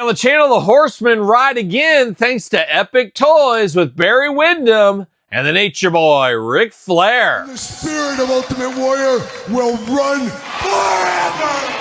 the channel, the Horsemen ride again thanks to Epic Toys with Barry Windham and the Nature Boy, Ric Flair. The spirit of Ultimate Warrior will run forever!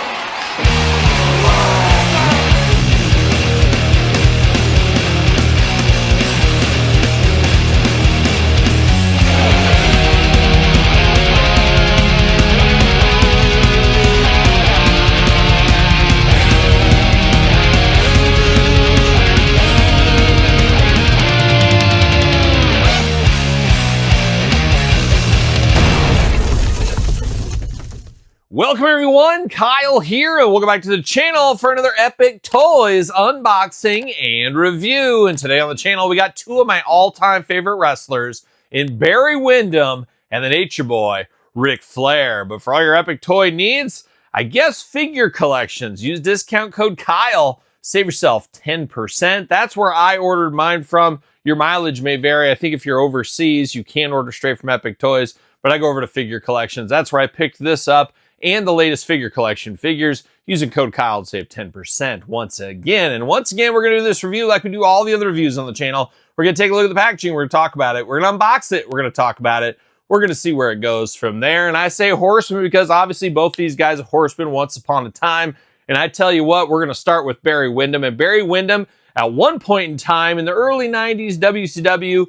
Welcome everyone, Kyle here, and welcome back to the channel for another Epic Toys unboxing and review. And today on the channel, we got two of my all-time favorite wrestlers in Barry Windham and the Nature Boy, Ric Flair. But for all your Epic Toy needs, I guess figure collections. Use discount code Kyle, save yourself 10%. That's where I ordered mine from. Your mileage may vary. I think if you're overseas, you can order straight from Epic Toys, but I go over to figure collections. That's where I picked this up and the latest figure collection figures using code Kyle to save 10% once again. And once again, we're going to do this review like we do all the other reviews on the channel. We're going to take a look at the packaging. We're going to talk about it. We're going to unbox it. We're going to talk about it. We're going to see where it goes from there. And I say Horsemen because obviously both these guys are Horsemen once upon a time. And I tell you what, we're going to start with Barry Windham. And Barry Windham, at one point in time in the early 90s WCW,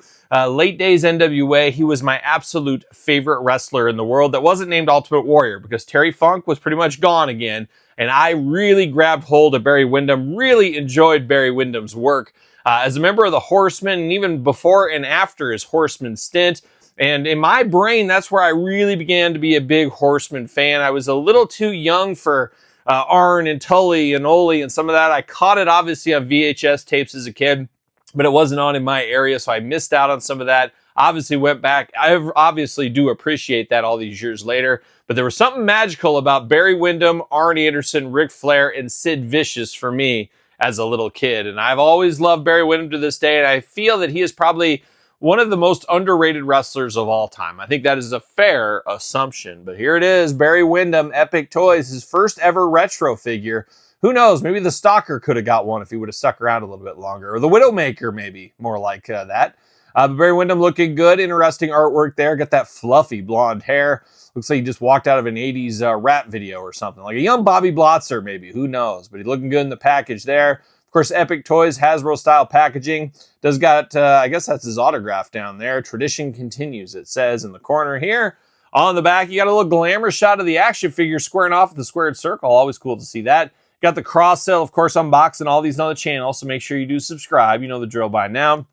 late days NWA, he was my absolute favorite wrestler in the world that wasn't named Ultimate Warrior because Terry Funk was pretty much gone again. And I really grabbed hold of Barry Windham, really enjoyed Barry Windham's work as a member of the Horsemen, and even before and after his Horseman stint. And in my brain, that's where I really began to be a big Horseman fan. I was a little too young for Arn and Tully and Ole and some of that. I caught it obviously on VHS tapes as a kid, but it wasn't on in my area, so I missed out on some of that. Obviously went back. I obviously do appreciate that all these years later, but there was something magical about Barry Windham, Arn Anderson, Ric Flair, and Sid Vicious for me as a little kid. And I've always loved Barry Windham to this day, and I feel that he is probably one of the most underrated wrestlers of all time. I think that is a fair assumption, but here it is, Barry Windham, Epic Toys, his first ever retro figure. Who knows, maybe the Stalker could have got one if he would have stuck around a little bit longer, or the Widowmaker maybe, more like that. But Barry Windham looking good, interesting artwork there, got that fluffy blonde hair. Looks like he just walked out of an 80s rap video or something, like a young Bobby Blotzer maybe, who knows, but he's looking good in the package there. Of course, Epic Toys, Hasbro-style packaging. Does got, I guess that's his autograph down there. Tradition continues, it says in the corner here. On the back, you got a little glamour shot of the action figure squaring off with the squared circle. Always cool to see that. Got the cross sale, of course, unboxing all these on the channel, so make sure you do subscribe. You know the drill by now.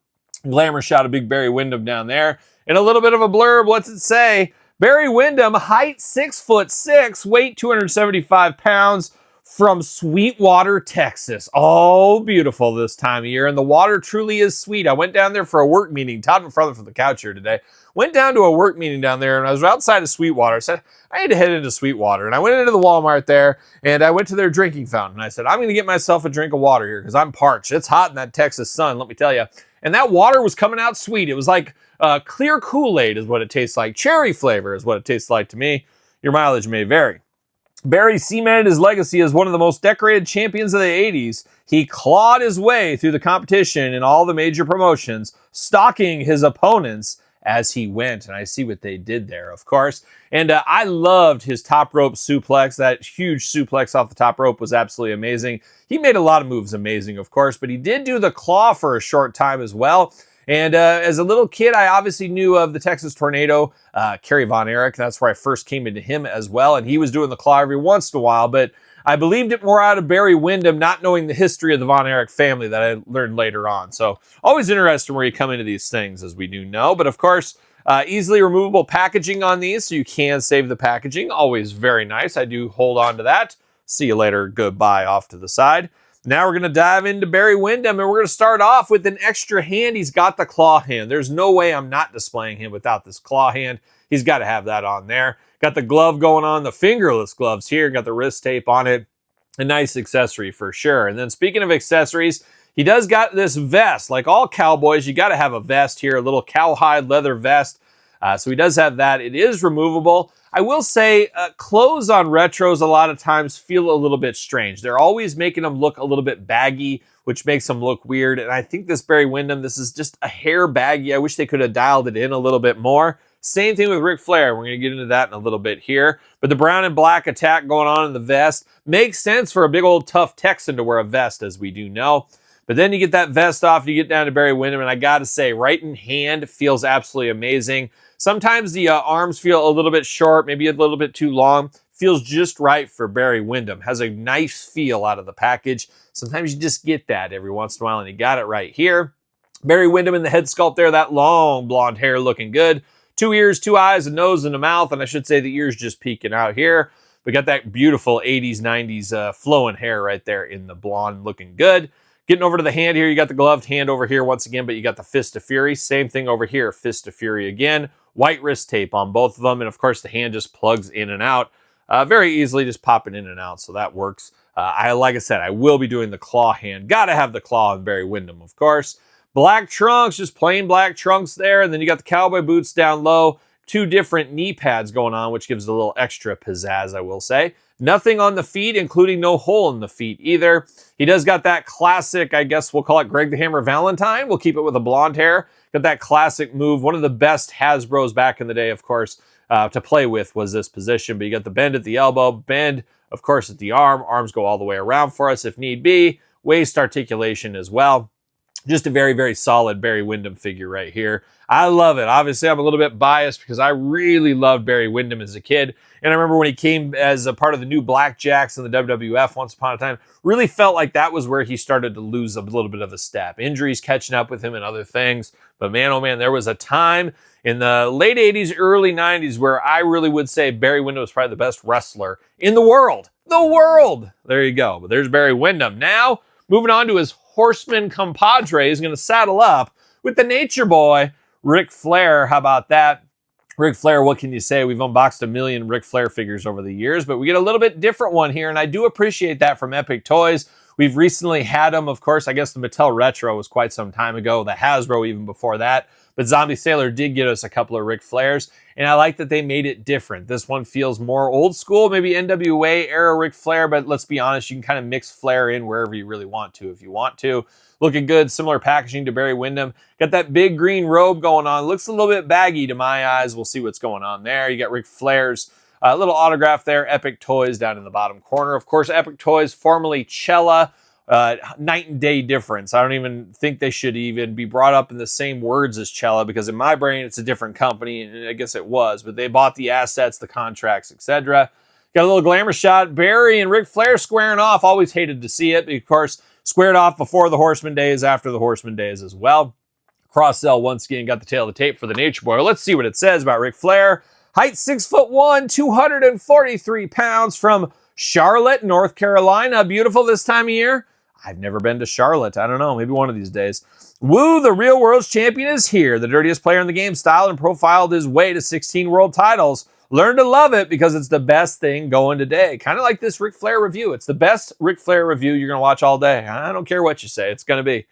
Glamour shot of big Barry Windham down there. And a little bit of a blurb. What's it say? Barry Windham, height 6'6", weight 275 pounds. From Sweetwater, Texas. Oh, beautiful this time of year. And the water truly is sweet. I went down there for a work meeting. Todd McFarland from the couch here today. Went down to a work meeting down there, and I was outside of Sweetwater. I said, I need to head into Sweetwater. And I went into the Walmart there, and I went to their drinking fountain. I said, I'm going to get myself a drink of water here because I'm parched. It's hot in that Texas sun, let me tell you. And that water was coming out sweet. It was like clear Kool-Aid is what it tastes like. Cherry flavor is what it tastes like to me. Your mileage may vary. Barry cemented his legacy as one of the most decorated champions of the 80s. He clawed his way through the competition in all the major promotions, stalking his opponents as he went. And I see what they did there, of course. And I loved his top rope suplex. That huge suplex off the top rope was absolutely amazing. He made a lot of moves amazing, of course, but he did do the claw for a short time as well. And as a little kid, I obviously knew of the Texas Tornado, Kerry Von Erich. That's where I first came into him as well. And he was doing the claw every once in a while. But I believed it more out of Barry Windham, not knowing the history of the Von Erich family that I learned later on. So always interesting where you come into these things, as we do know. But of course, easily removable packaging on these, so you can save the packaging. Always very nice. I do hold on to that. See you later. Goodbye off to the side. Now we're going to dive into Barry Windham, and we're going to start off with an extra hand. He's got the claw hand. There's no way I'm not displaying him without this claw hand. He's got to have that on there. Got the glove going on, the fingerless gloves here. Got the wrist tape on it. A nice accessory for sure. And then speaking of accessories, he does got this vest. Like all cowboys, you got to have a vest here, a little cowhide leather vest. So he does have that. It is removable. I will say clothes on retros a lot of times feel a little bit strange. They're always making them look a little bit baggy which makes him look weird. And I think this Barry Windham, this is just a hair baggy. I wish they could have dialed it in a little bit more. Same thing with Ric Flair. We're going to get into that in a little bit here. But the brown and black attack going on in the vest makes sense for a big old tough Texan to wear a vest, as we do know. But then you get that vest off, you get down to Barry Windham, and I got to say, right in hand feels absolutely amazing. Sometimes the arms feel a little bit short, maybe a little bit too long. Feels just right for Barry Windham. Has a nice feel out of the package. Sometimes you just get that every once in a while, and you got it right here. Barry Windham in the head sculpt there, that long blonde hair looking good. 2 ears, 2 eyes, a nose, and a mouth, and I should say the ears just peeking out here. We got that beautiful 80s, 90s flowing hair right there in the blonde looking good. Getting over to the hand here, you got the gloved hand over here once again, but you got the Fist of Fury. Same thing over here, Fist of Fury again. White wrist tape on both of them, and of course the hand just plugs in and out. Very easily just popping in and out, so that works. Like I said, I will be doing the claw hand. Gotta have the claw on Barry Windham, of course. Black trunks, just plain black trunks there, and then you got the cowboy boots down low. 2 different knee pads going on, which gives it a little extra pizzazz, I will say. Nothing on the feet, including no hole in the feet either. He does got that classic, I guess we'll call it Greg the Hammer Valentine. We'll keep it with a blonde hair. Got that classic move. One of the best Hasbros back in the day, of course, to play with was this position. But you got the bend at the elbow, bend, of course, at the arm. Arms go all the way around for us if need be. Waist articulation as well. Just a very, very solid Barry Windham figure right here. I love it. Obviously, I'm a little bit biased because I really loved Barry Windham as a kid. And I remember when he came as a part of the new Black Jakks in the WWF once upon a time, really felt like that was where he started to lose a little bit of a step. Injuries catching up with him and other things. But man, oh man, there was a time in the late 80s, early 90s where I really would say Barry Windham was probably the best wrestler in the world. The world! There you go. But there's Barry Windham. Now, moving on to his Horseman compadre, is going to saddle up with the Nature Boy, Ric Flair. How about that? Ric Flair, what can you say? We've unboxed a million Ric Flair figures over the years, but we get a little bit different one here, and I do appreciate that from Epic Toys. We've recently had them, of course. I guess the Mattel Retro was quite some time ago, the Hasbro even before that. But Zombie Sailor did get us a couple of Ric Flairs, and I like that they made it different. This one feels more old school, maybe NWA era Ric Flair, but let's be honest, you can kind of mix Flair in wherever you really want to if you want to. Looking good, similar packaging to Barry Windham. Got that big green robe going on. Looks a little bit baggy to my eyes. We'll see what's going on there. You got Ric Flair's little autograph there. Epic Toys down in the bottom corner. Of course, Epic Toys, formerly Cella. Night and day difference. I don't even think they should even be brought up in the same words as Cella, because in my brain it's a different company, and I guess it was, but they bought the assets, the contracts, etc. Got a little glamour shot. Barry and Ric Flair squaring off. Always hated to see it. Of course, squared off before the Horseman days, after the Horseman days as well. Cross sell once again. Got the tail of the tape for the Nature Boy. Let's see what it says about Ric Flair. Height 6'1", 243 pounds, from Charlotte, North Carolina. Beautiful this time of year. I've never been to Charlotte. I don't know. Maybe one of these days. Woo, the real world's champion is here. The dirtiest player in the game styled and profiled his way to 16 world titles. Learn to love it because it's the best thing going today. Kind of like this Ric Flair review. It's the best Ric Flair review you're going to watch all day. I don't care what you say. It's going to be.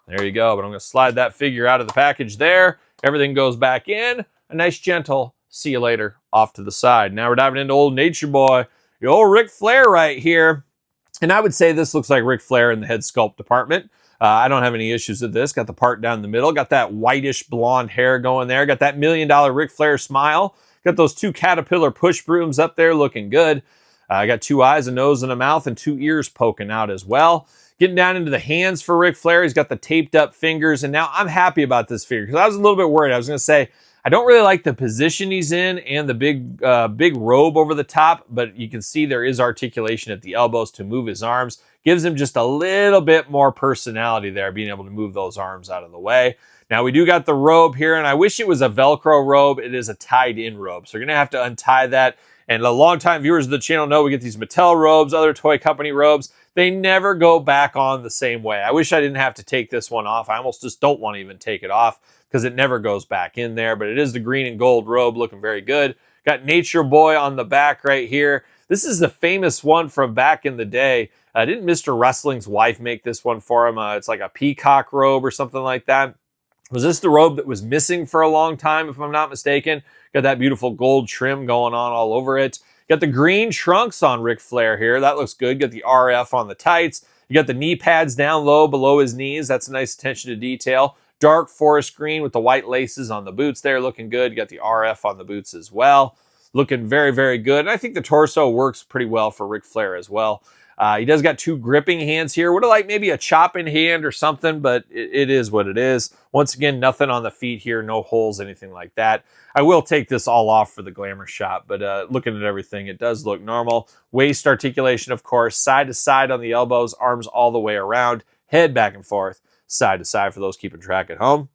There you go. But I'm going to slide that figure out of the package there. Everything goes back in. A nice gentle see you later off to the side. Now we're diving into old Nature Boy. The old Ric Flair right here. And I would say this looks like Ric Flair in the head sculpt department. I don't have any issues with this. Got the part down the middle. Got that whitish blonde hair going there. Got that $1 million Ric Flair smile. Got those 2 caterpillar push brooms up there looking good. Got 2 eyes, a nose, and a mouth, and 2 ears poking out as well. Getting down into the hands for Ric Flair. He's got the taped up fingers. And now I'm happy about this figure because I was a little bit worried. I was going to say, I don't really like the position he's in and the big robe over the top, but you can see there is articulation at the elbows to move his arms. Gives him just a little bit more personality there, being able to move those arms out of the way. Now we do got the robe here, and I wish it was a Velcro robe. It is a tied-in robe, so you're going to have to untie that. And a long-time viewers of the channel know we get these Mattel robes, other toy company robes. They never go back on the same way. I wish I didn't have to take this one off. I almost just don't want to even take it off because it never goes back in there. But it is the green and gold robe looking very good. Got Nature Boy on the back right here. This is the famous one from back in the day. Didn't Mr. Wrestling's wife make this one for him? It's like a peacock robe or something like that. Was this the robe that was missing for a long time, if I'm not mistaken? Got that beautiful gold trim going on all over it. Got the green trunks on Ric Flair here. That looks good. Got the RF on the tights. You got the knee pads down low below his knees. That's a nice attention to detail. Dark forest green with the white laces on the boots there, looking good. You got the RF on the boots as well. Looking very, very good. And I think the torso works pretty well for Ric Flair as well. He does got two gripping hands here. Would have liked maybe a chopping hand or something, but it is what it is. Once again, nothing on the feet here, no holes, anything like that. I will take this all off for the glamour shot, but looking at everything, it does look normal. Waist articulation, of course, side to side on the elbows, arms all the way around, head back and forth, side to side for those keeping track at home.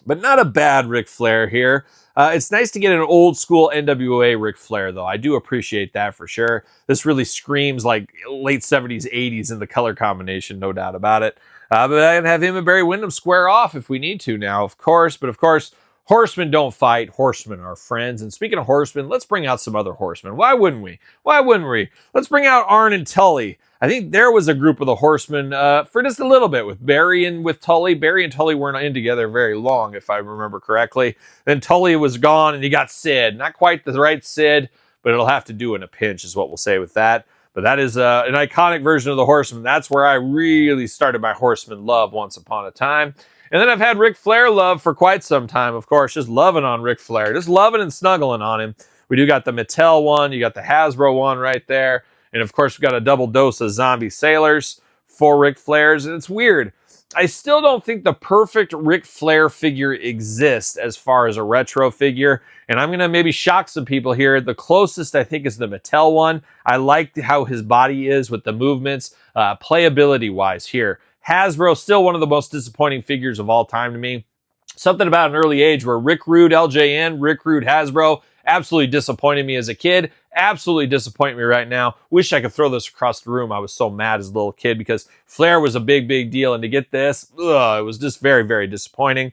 But not a bad Ric Flair here. It's nice to get an old school NWA Ric Flair, though. I do appreciate that for sure. This really screams like late 70s, 80s in the color combination, no doubt about it. But I can have him and Barry Windham square off if we need to now, of course. But of course, Horsemen don't fight. Horsemen are friends. And speaking of Horsemen, let's bring out some other Horsemen. Why wouldn't we? Why wouldn't we? Let's bring out Arn and Tully. I think there was a group of the Horsemen for just a little bit with Barry and with Tully. Barry and Tully weren't in together very long, if I remember correctly. Then Tully was gone and he got Sid. Not quite the right Sid, but it'll have to do in a pinch is what we'll say with that. But that is an iconic version of the Horsemen. That's where I really started my Horseman love once upon a time. And then I've had Ric Flair love for quite some time, of course, just loving on Ric Flair, just loving and snuggling on him. We do got the Mattel one, you got the Hasbro one right there. And of course, we've got a double dose of zombie sailors for Ric Flairs. And it's weird. I still don't think the perfect Ric Flair figure exists as far as a retro figure. And I'm going to maybe shock some people here. The closest I think is the Mattel one. I like how his body is with the movements, playability wise here. Hasbro, still one of the most disappointing figures of all time to me. Something about an early age where Rick Rude LJN, Rick Rude Hasbro, absolutely disappointed me as a kid. Absolutely disappoint me right now. Wish I could throw this across the room. I was so mad as a little kid because Flair was a big, big deal. And to get this, it was just very, very disappointing.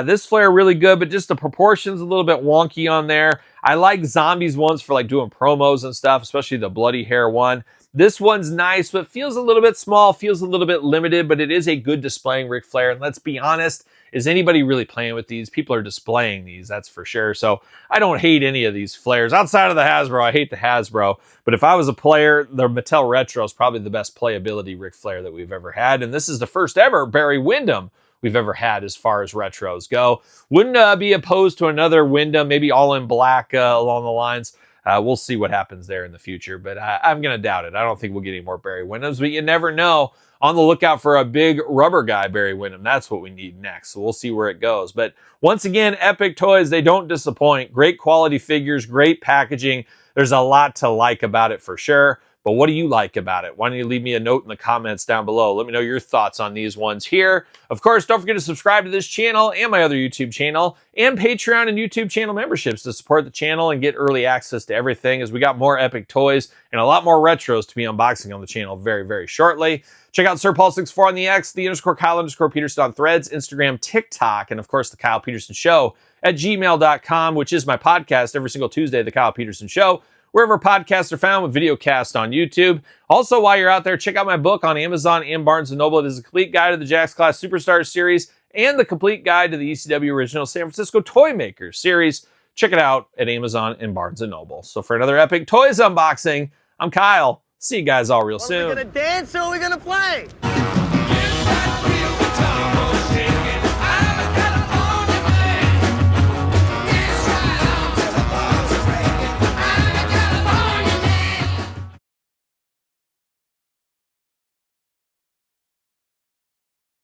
This Flair really good, but just the proportions a little bit wonky on there. I like Zombies ones for like doing promos and stuff, especially the bloody hair one. This one's nice, but feels a little bit small, feels a little bit limited, but it is a good displaying Ric Flair. And let's be honest, is anybody really playing with these? People are displaying these, that's for sure. So I don't hate any of these Flairs. Outside of the Hasbro, I hate the Hasbro. But if I was a player, the Mattel Retro is probably the best playability Ric Flair that we've ever had. And this is the first ever Barry Windham we've ever had as far as retros go. Wouldn't be opposed to another Windham, maybe all in black along the lines. We'll see what happens there in the future, but I'm going to doubt it. I don't think we'll get any more Barry Windhams, but you never know. On the lookout for a big rubber guy, Barry Windham. That's what we need next, so we'll see where it goes. But once again, Epic Toys, they don't disappoint. Great quality figures, great packaging. There's a lot to like about it for sure. But what do you like about it? Why don't you leave me a note in the comments down below? Let me know your thoughts on these ones here. Of course, don't forget to subscribe to this channel and my other YouTube channel and Patreon and YouTube channel memberships to support the channel and get early access to everything as we got more epic toys and a lot more retros to be unboxing on the channel very, very shortly. Check out SirPaul64 on the X, _Kyle_Peterson on Threads, Instagram, TikTok, and of course, The Kyle Peterson Show at gmail.com, which is my podcast every single Tuesday, The Kyle Peterson Show. Wherever podcasts are found with videocast on YouTube. Also, while you're out there, check out my book on Amazon and Barnes & Noble. It is a complete guide to the Jakks Class Superstars series and the complete guide to the ECW Original San Francisco Toy Makers series. Check it out at Amazon and Barnes & Noble. So for another epic toys unboxing, I'm Kyle. See you guys all real soon. Are we gonna dance or are we gonna play?